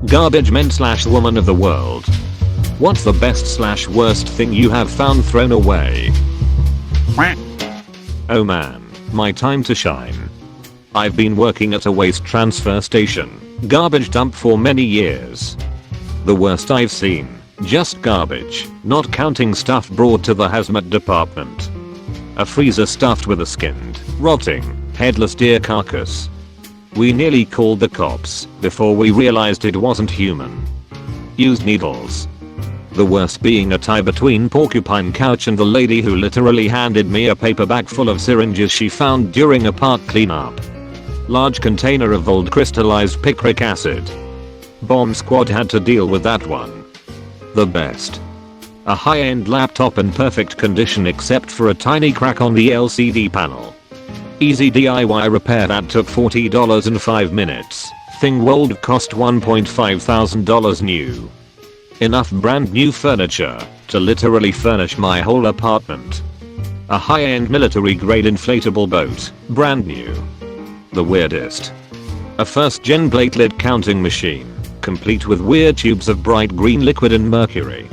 Garbage men / woman of the world. What's the best / worst thing you have found thrown away? Oh man, my time to shine. I've been working at a waste transfer station, garbage dump for many years. The worst I've seen, just garbage, not counting stuff brought to the hazmat department. A freezer stuffed with a skinned, rotting, headless deer carcass. We nearly called the cops before we realized it wasn't human. Used needles. The worst being a tie between porcupine couch and the lady who literally handed me a paper bag full of syringes she found during a park cleanup. Large container of old crystallized picric acid. Bomb squad had to deal with that one. The best. A high-end laptop in perfect condition except for a tiny crack on the LCD panel. Easy DIY repair that took $40 in 5 minutes. Thing would cost $1,500 new. Enough brand new furniture to literally furnish my whole apartment. A high-end military grade inflatable boat, brand new. The weirdest. A first-gen platelet counting machine, complete with weird tubes of bright green liquid and mercury.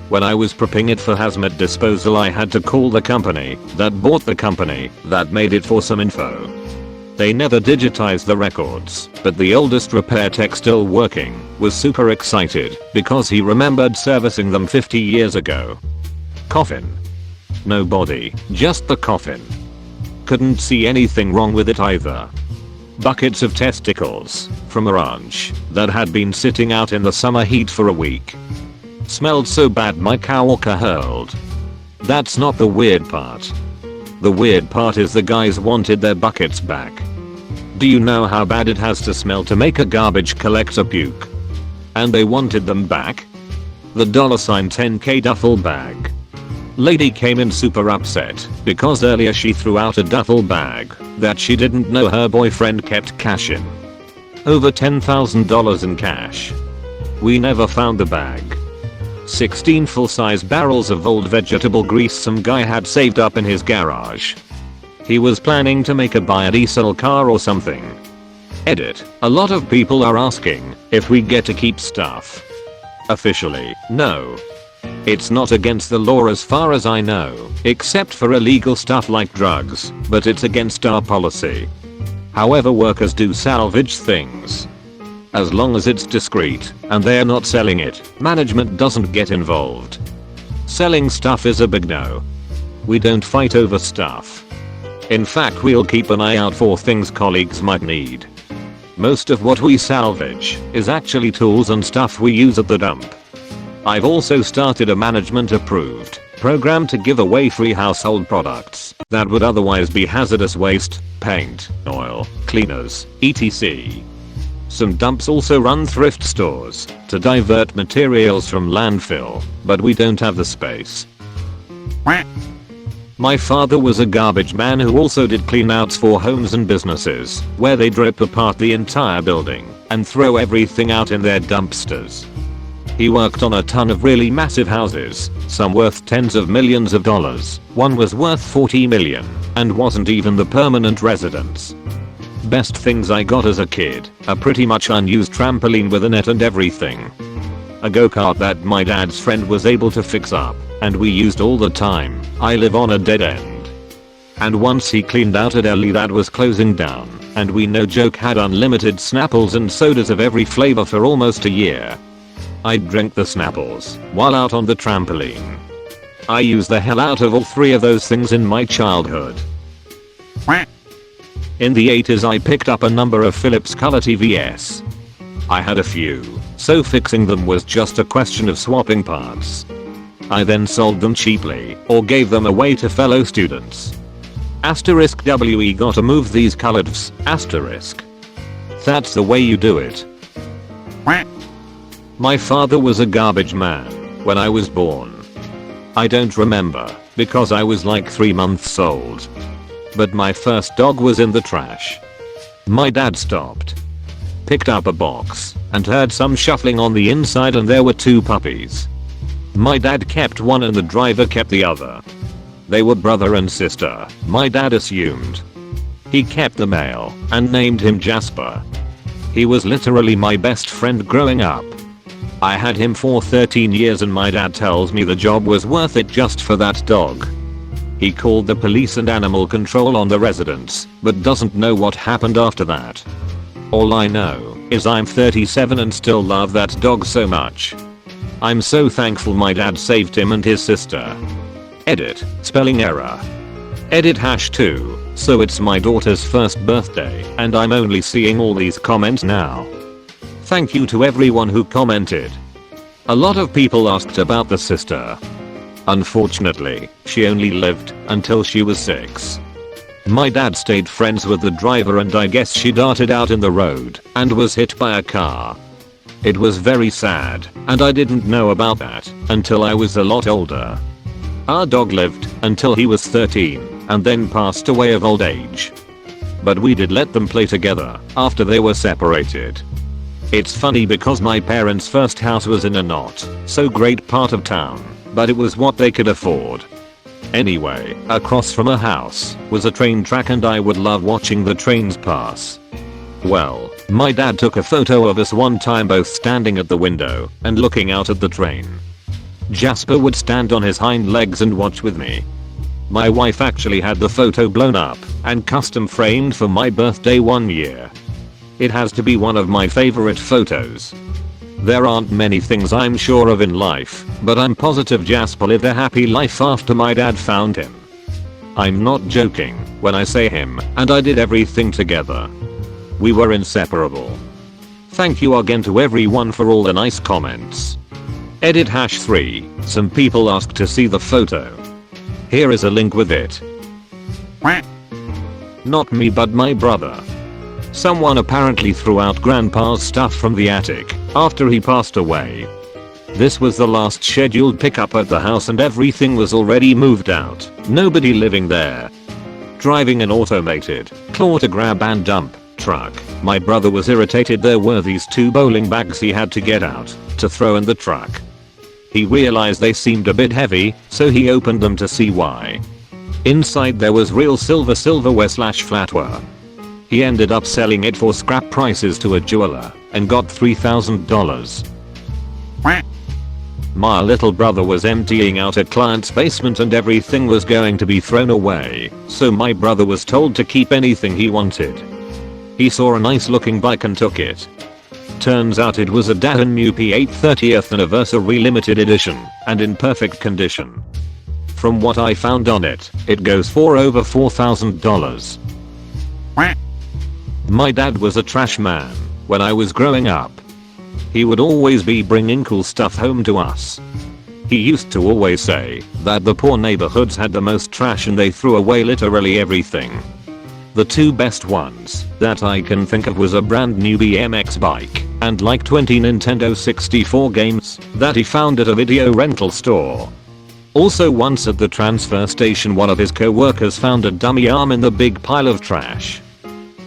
When I was prepping it for hazmat disposal I had to call the company that bought the company that made it for some info. They never digitized the records, but the oldest repair tech still working was super excited because he remembered servicing them 50 years ago. Coffin. No body, just the coffin. Couldn't see anything wrong with it either. Buckets of testicles from a ranch that had been sitting out in the summer heat for a week. Smelled so bad my coworker hurled. That's not the weird part. The weird part is the guys wanted their buckets back. Do you know how bad it has to smell to make a garbage collector puke? And they wanted them back? The $10K duffel bag. Lady came in super upset because earlier she threw out a duffel bag that she didn't know her boyfriend kept cash in. Over $10,000 in cash. We never found the bag. 16 full-size barrels of old vegetable grease some guy had saved up in his garage. He was planning to make a biodiesel car or something. Edit. A lot of people are asking if we get to keep stuff. Officially, no. It's not against the law as far as I know, except for illegal stuff like drugs, but it's against our policy. However, workers do salvage things. As long as it's discreet and they're not selling it, management doesn't get involved. Selling stuff is a big no. We don't fight over stuff. In fact, we'll keep an eye out for things colleagues might need. Most of what we salvage is actually tools and stuff we use at the dump. I've also started a management approved program to give away free household products that would otherwise be hazardous waste, paint, oil, cleaners, etc. Some dumps also run thrift stores to divert materials from landfill, but we don't have the space. My father was a garbage man who also did cleanouts for homes and businesses, where they rip apart the entire building and throw everything out in their dumpsters. He worked on a ton of really massive houses, some worth tens of millions of dollars, one was worth 40 million, and wasn't even the permanent residence. Best things I got as a kid, a pretty much unused trampoline with a net and everything. A go-kart that my dad's friend was able to fix up, and we used all the time. I live on a dead end. And once he cleaned out a deli that was closing down, and we no joke had unlimited Snapples and sodas of every flavor for almost a year. I'd drink the Snapples while out on the trampoline. I used the hell out of all three of those things in my childhood. In the 80s I picked up a number of Philips color TVs. I had a few, so fixing them was just a question of swapping parts. I then sold them cheaply or gave them away to fellow students. *WE gotta move these coloreds, *. That's the way you do it. My father was a garbage man when I was born. I don't remember because I was like 3 months old. But my first dog was in the trash. My dad stopped, picked up a box, and heard some shuffling on the inside and there were 2 puppies. My dad kept one and the driver kept the other. They were brother and sister, my dad assumed. He kept the male and named him Jasper. He was literally my best friend growing up. I had him for 13 years and my dad tells me the job was worth it just for that dog. He called the police and animal control on the residents, but doesn't know what happened after that. All I know is I'm 37 and still love that dog so much. I'm so thankful my dad saved him and his sister. Edit, spelling error. Edit #2, so it's my daughter's first birthday and I'm only seeing all these comments now. Thank you to everyone who commented. A lot of people asked about the sister. Unfortunately, she only lived until she was 6. My dad stayed friends with the driver and I guess she darted out in the road and was hit by a car. It was very sad and I didn't know about that until I was a lot older. Our dog lived until he was 13 and then passed away of old age. But we did let them play together after they were separated. It's funny because my parents' first house was in a not so great part of town, but it was what they could afford. Anyway, across from a house was a train track and I would love watching the trains pass. Well, my dad took a photo of us one time both standing at the window and looking out at the train. Jasper would stand on his hind legs and watch with me. My wife actually had the photo blown up and custom framed for my birthday one year. It has to be one of my favorite photos. There aren't many things I'm sure of in life, but I'm positive Jasper lived a happy life after my dad found him. I'm not joking when I say him and I did everything together. We were inseparable. Thank you again to everyone for all the nice comments. Edit #3, some people asked to see the photo. Here is a link with it. Not me but my brother. Someone apparently threw out grandpa's stuff from the attic after he passed away. This was the last scheduled pickup at the house and everything was already moved out, nobody living there. Driving an automated claw to grab and dump truck, my brother was irritated there were these 2 bowling bags he had to get out to throw in the truck. He realized they seemed a bit heavy, so he opened them to see why. Inside there was real silverware/flatware. He ended up selling it for scrap prices to a jeweler and got $3,000. My little brother was emptying out a client's basement and everything was going to be thrown away, so my brother was told to keep anything he wanted. He saw a nice looking bike and took it. Turns out it was a Dayton New P8 30th anniversary limited edition and in perfect condition. From what I found on it, it goes for over $4,000. My dad was a trash man when I was growing up. He would always be bringing cool stuff home to us. He used to always say that the poor neighborhoods had the most trash and they threw away literally everything. The 2 best ones that I can think of was a brand new BMX bike and like 20 Nintendo 64 games that he found at a video rental store. Also once at the transfer station one of his co-workers found a dummy arm in the big pile of trash.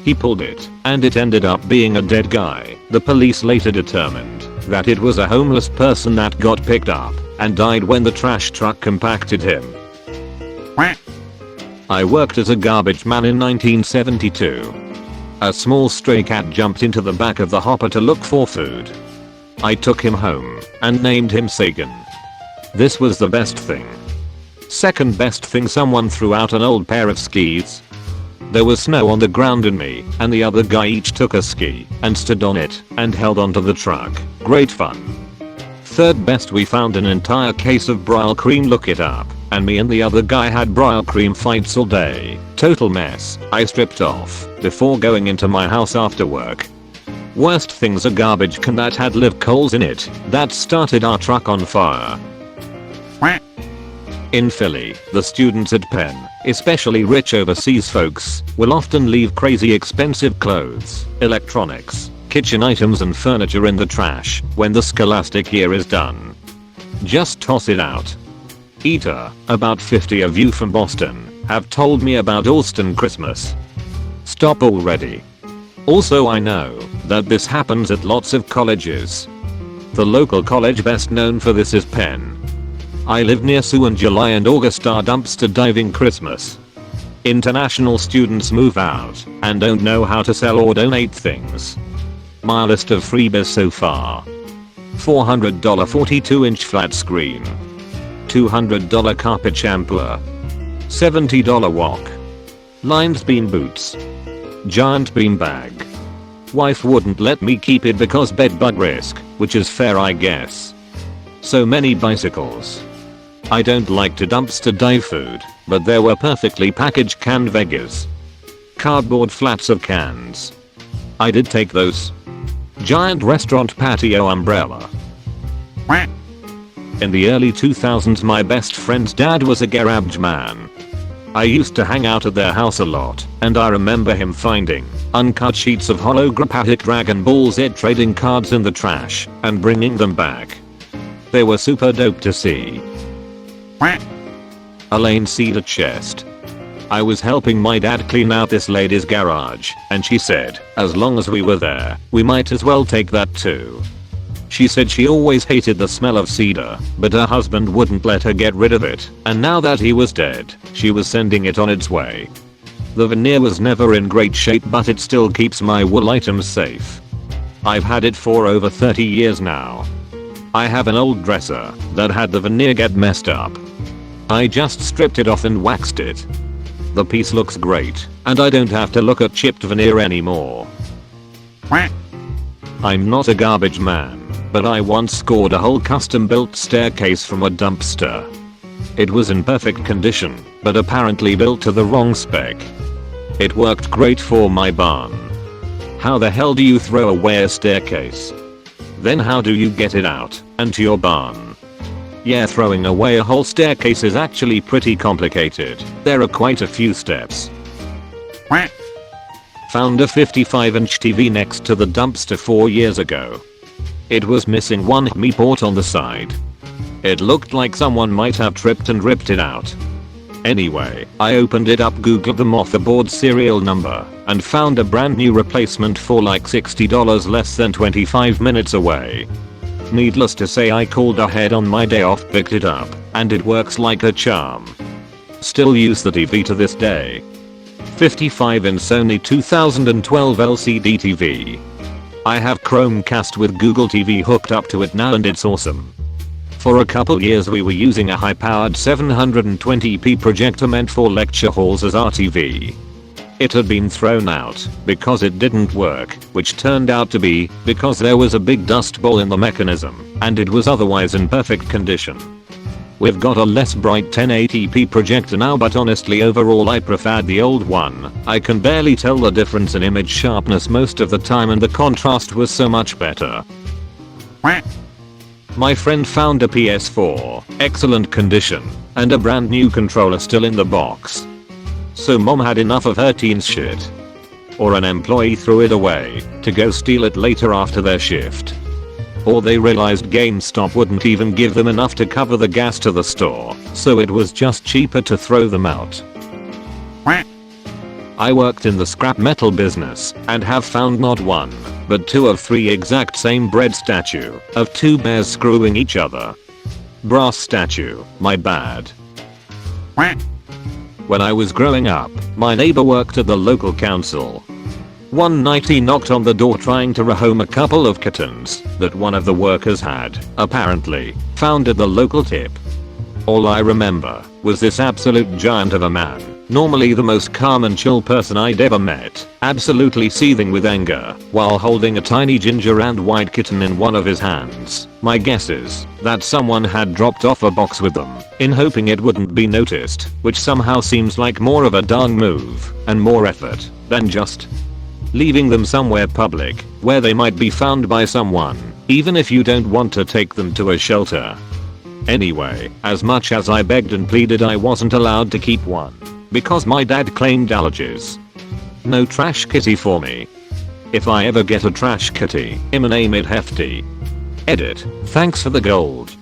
He pulled it and it ended up being a dead guy. The police later determined that it was a homeless person that got picked up and died when the trash truck compacted him. I worked as a garbage man in 1972. A small stray cat jumped into the back of the hopper to look for food. I took him home and named him Sagan. This was the best thing. Second best thing, someone threw out an old pair of skis. There was snow on the ground and me and the other guy each took a ski and stood on it and held onto the truck. Great fun. Third best, we found an entire case of Brylcreem, look it up, and me and the other guy had Brylcreem fights all day. Total mess. I stripped off before going into my house after work. Worst thing's a garbage can that had live coals in it that started our truck on fire. In Philly, the students at Penn, especially rich overseas folks, will often leave crazy expensive clothes, electronics, kitchen items and furniture in the trash when the scholastic year is done. Just toss it out. Eater, about 50 of you from Boston have told me about Alston Christmas. Stop already. Also, I know that this happens at lots of colleges. The local college best known for this is Penn. I live near Sue and July and August are dumpster diving Christmas. International students move out and don't know how to sell or donate things. My list of freebies so far. $400 42-inch flat screen. $200 carpet shampooer. $70 wok. Limes bean boots. Giant bean bag. Wife wouldn't let me keep it because bed bug risk, which is fair I guess. So many bicycles. I don't like to dumpster dive food, but there were perfectly packaged canned veggies. Cardboard flats of cans. I did take those. Giant restaurant patio umbrella. In the early 2000s my best friend's dad was a garage man. I used to hang out at their house a lot, and I remember him finding uncut sheets of holographic Dragon Ball Z trading cards in the trash and bringing them back. They were super dope to see. Elaine cedar chest. I was helping my dad clean out this lady's garage, and she said, as long as we were there, we might as well take that too. She said she always hated the smell of cedar, but her husband wouldn't let her get rid of it, and now that he was dead, she was sending it on its way. The veneer was never in great shape, but it still keeps my wool items safe. I've had it for over 30 years now. I have an old dresser that had the veneer get messed up. I just stripped it off and waxed it. The piece looks great, and I don't have to look at chipped veneer anymore. I'm not a garbage man, but I once scored a whole custom-built staircase from a dumpster. It was in perfect condition, but apparently built to the wrong spec. It worked great for my barn. How the hell do you throw away a staircase? Then how do you get it out and to your barn? Yeah, throwing away a whole staircase is actually pretty complicated. There are quite a few steps. Found a 55-inch TV next to the dumpster 4 years ago. It was missing one HDMI port on the side. It looked like someone might have tripped and ripped it out. Anyway, I opened it up, googled the motherboard serial number, and found a brand new replacement for like $60 less than 25 minutes away. Needless to say, I called ahead on my day off, picked it up, and it works like a charm. Still use the TV to this day. 55-inch Sony 2012 LCD TV. I have Chromecast with Google TV hooked up to it now and it's awesome. For a couple years we were using a high-powered 720p projector meant for lecture halls as our TV. It had been thrown out because it didn't work, which turned out to be because there was a big dust bowl in the mechanism, and it was otherwise in perfect condition. We've got a less bright 1080p projector now, but honestly overall I preferred the old one. I can barely tell the difference in image sharpness most of the time and the contrast was so much better. My friend found a PS4, excellent condition, and a brand new controller still in the box. So mom had enough of her teen's shit. Or an employee threw it away to go steal it later after their shift. Or they realized GameStop wouldn't even give them enough to cover the gas to the store, so it was just cheaper to throw them out. I worked in the scrap metal business and have found not one, but 2 of 3 exact same bread statue of 2 bears screwing each other. Brass statue, my bad. When I was growing up, my neighbor worked at the local council. One night he knocked on the door trying to rehome a couple of kittens that one of the workers had, apparently, found at the local tip. All I remember was this absolute giant of a man, normally the most calm and chill person I'd ever met, absolutely seething with anger while holding a tiny ginger and white kitten in one of his hands. My guess is that someone had dropped off a box with them in hoping it wouldn't be noticed, which somehow seems like more of a darn move and more effort than just leaving them somewhere public where they might be found by someone, even if you don't want to take them to a shelter. Anyway, as much as I begged and pleaded, I wasn't allowed to keep one because my dad claimed allergies. No trash kitty for me. If I ever get a trash kitty, I'ma name it Hefty. Edit. Thanks for the gold.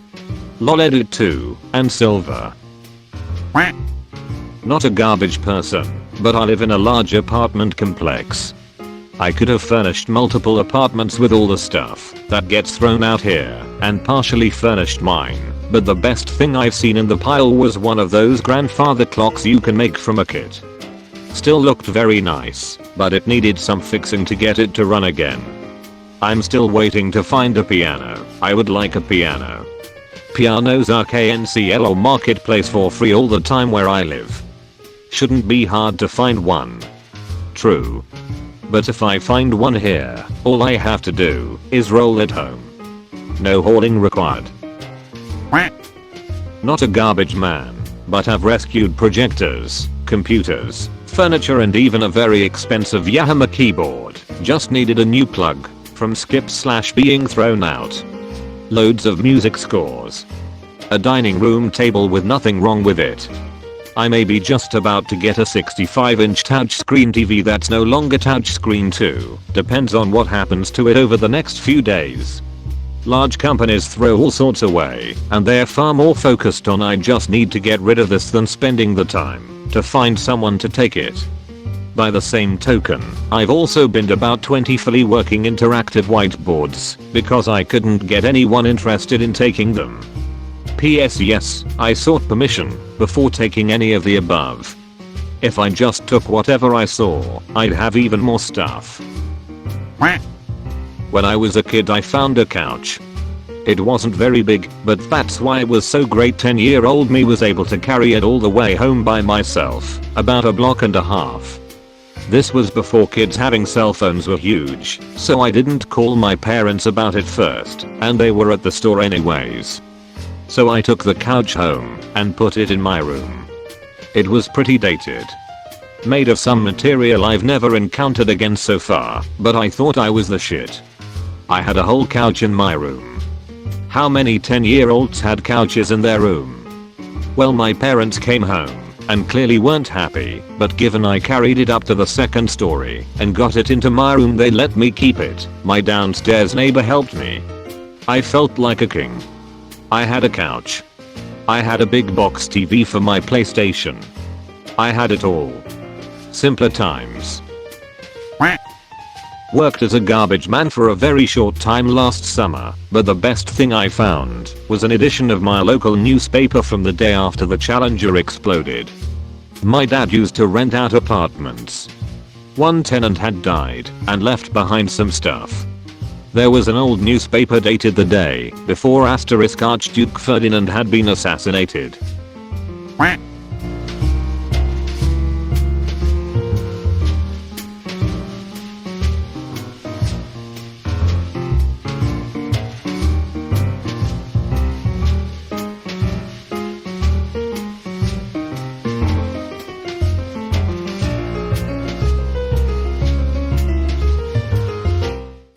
Lol, edit 2 and silver. Not a garbage person, but I live in a large apartment complex. I could have furnished multiple apartments with all the stuff that gets thrown out here and partially furnished mine, but the best thing I've seen in the pile was one of those grandfather clocks you can make from a kit. Still looked very nice, but it needed some fixing to get it to run again. I'm still waiting to find a piano. I would like a piano. Pianos are KNCL or marketplace for free all the time where I live. Shouldn't be hard to find one. True. But if I find one here, all I have to do is roll it home. No hauling required. Not a garbage man, but I've rescued projectors, computers, furniture and even a very expensive Yamaha keyboard. Just needed a new plug from skip/being thrown out. Loads of music scores. A dining room table with nothing wrong with it. I may be just about to get a 65-inch touchscreen TV that's no longer touchscreen too. Depends on what happens to it over the next few days. Large companies throw all sorts away, and they're far more focused on I just need to get rid of this than spending the time to find someone to take it. By the same token, I've also binned about 20 fully working interactive whiteboards because I couldn't get anyone interested in taking them. P.S. Yes, I sought permission before taking any of the above. If I just took whatever I saw, I'd have even more stuff. When I was a kid I found a couch. It wasn't very big, but that's why it was so great 10-year-old me was able to carry it all the way home by myself, about a block and a half. This was before kids having cell phones were huge, so I didn't call my parents about it first, and they were at the store anyways. So I took the couch home and put it in my room. It was pretty dated. Made of some material I've never encountered again so far, but I thought I was the shit. I had a whole couch in my room. How many 10-year-olds had couches in their room? Well, my parents came home and clearly weren't happy, but given I carried it up to the second story and got it into my room they let me keep it. My downstairs neighbor helped me. I felt like a king. I had a couch. I had a big box TV for my PlayStation. I had it all. Simpler times. Worked as a garbage man for a very short time last summer, but the best thing I found was an edition of my local newspaper from the day after the Challenger exploded. My dad used to rent out apartments. One tenant had died and left behind some stuff. There was an old newspaper dated the day before Archduke Ferdinand had been assassinated.